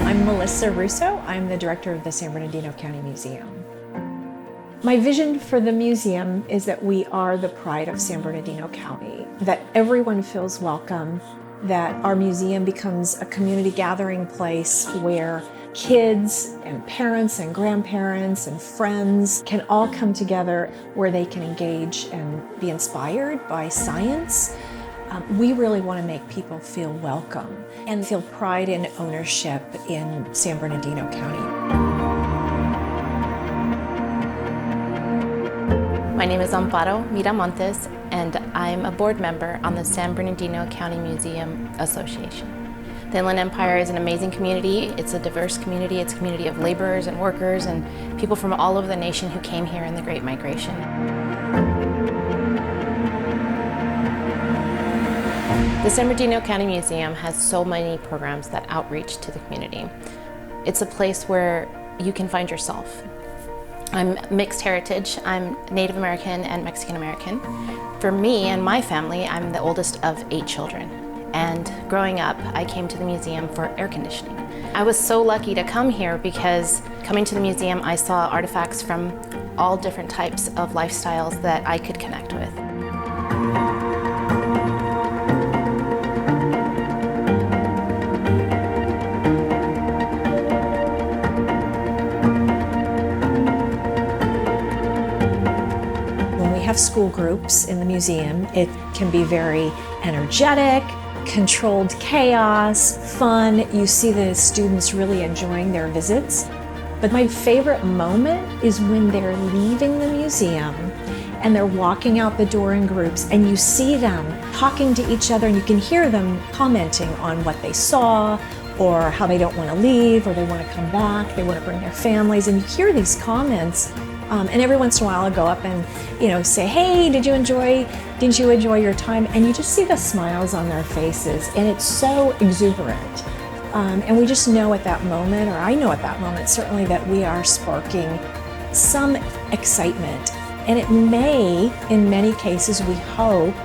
I'm Melissa Russo. I'm the director of the San Bernardino County Museum. My vision for the museum is that we are the pride of San Bernardino County, that everyone feels welcome, that our museum becomes a community gathering place where kids and parents and grandparents and friends can all come together, where they can engage and be inspired by science. We really want to make people feel welcome and feel pride and ownership in San Bernardino County. My name is Amparo Miramontes, and I'm a board member on the San Bernardino County Museum Association. The Inland Empire is an amazing community. It's a diverse community. It's a community of laborers and workers and people from all over the nation who came here in the Great Migration. The San Bernardino County Museum has so many programs that outreach to the community. It's a place where you can find yourself. I'm mixed heritage. I'm Native American and Mexican American. For me and my family, I'm the oldest of 8 children. And growing up, I came to the museum for air conditioning. I was so lucky to come here because coming to the museum, I saw artifacts from all different types of lifestyles that I could connect with. Have school groups in the museum. It can be very energetic, controlled chaos, fun. You see the students really enjoying their visits. But my favorite moment is when they're leaving the museum and they're walking out the door in groups, and you see them talking to each other, and you can hear them commenting on what they saw, or how they don't want to leave, or they want to come back, they want to bring their families, and you hear these comments. And every once in a while I'll go up and, say, hey, didn't you enjoy your time? And you just see the smiles on their faces, and it's so exuberant. And we just know at that moment, or I know at that moment certainly, that we are sparking some excitement. And it may, in many cases, we hope,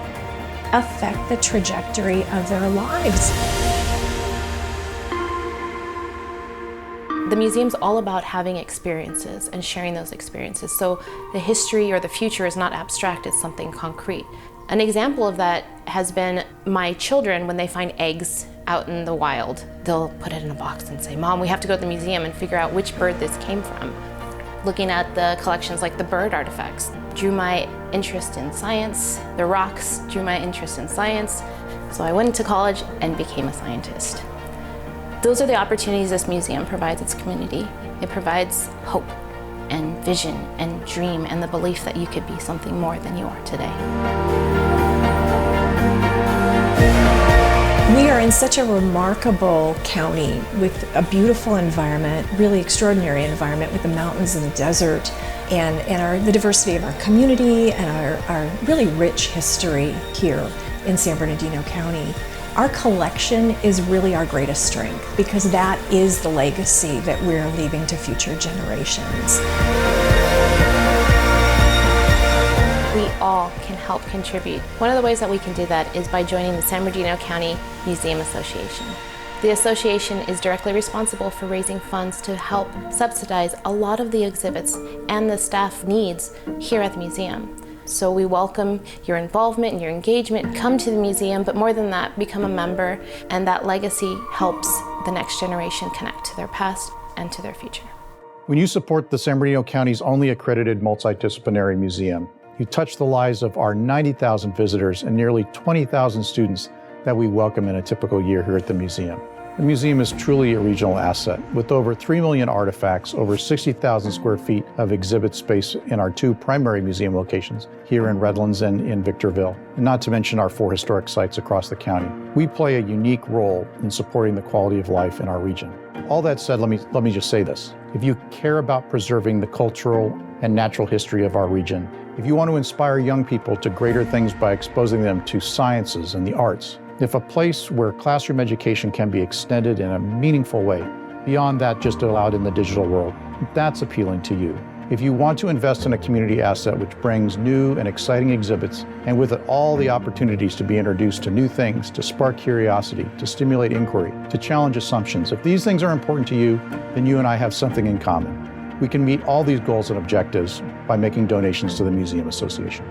affect the trajectory of their lives. The museum's all about having experiences and sharing those experiences. So the history or the future is not abstract, it's something concrete. An example of that has been my children, when they find eggs out in the wild, they'll put it in a box and say, Mom, we have to go to the museum and figure out which bird this came from. Looking at the collections like the bird artifacts drew my interest in science. The rocks drew my interest in science. So I went to college and became a scientist. Those are the opportunities this museum provides its community. It provides hope and vision and dream and the belief that you could be something more than you are today. We are in such a remarkable county with a beautiful environment, really extraordinary environment with the mountains and the desert, and the diversity of our community and our really rich history here in San Bernardino County. Our collection is really our greatest strength, because that is the legacy that we're leaving to future generations. We all can help contribute. One of the ways that we can do that is by joining the San Bernardino County Museum Association. The association is directly responsible for raising funds to help subsidize a lot of the exhibits and the staff needs here at the museum. So we welcome your involvement and your engagement. Come to the museum, but more than that, become a member, and that legacy helps the next generation connect to their past and to their future. When you support the San Bernardino County's only accredited multidisciplinary museum, you touch the lives of our 90,000 visitors and nearly 20,000 students that we welcome in a typical year here at the museum. The museum is truly a regional asset, with over 3 million artifacts, over 60,000 square feet of exhibit space in our 2 primary museum locations, here in Redlands and in Victorville, and not to mention our 4 historic sites across the county. We play a unique role in supporting the quality of life in our region. All that said, let me just say this. If you care about preserving the cultural and natural history of our region, if you want to inspire young people to greater things by exposing them to sciences and the arts, if a place where classroom education can be extended in a meaningful way, beyond that just allowed in the digital world, that's appealing to you, If you want to invest in a community asset which brings new and exciting exhibits, and with it all the opportunities to be introduced to new things, to spark curiosity, to stimulate inquiry, to challenge assumptions, if these things are important to you, then you and I have something in common. We can meet all these goals and objectives by making donations to the Museum Association.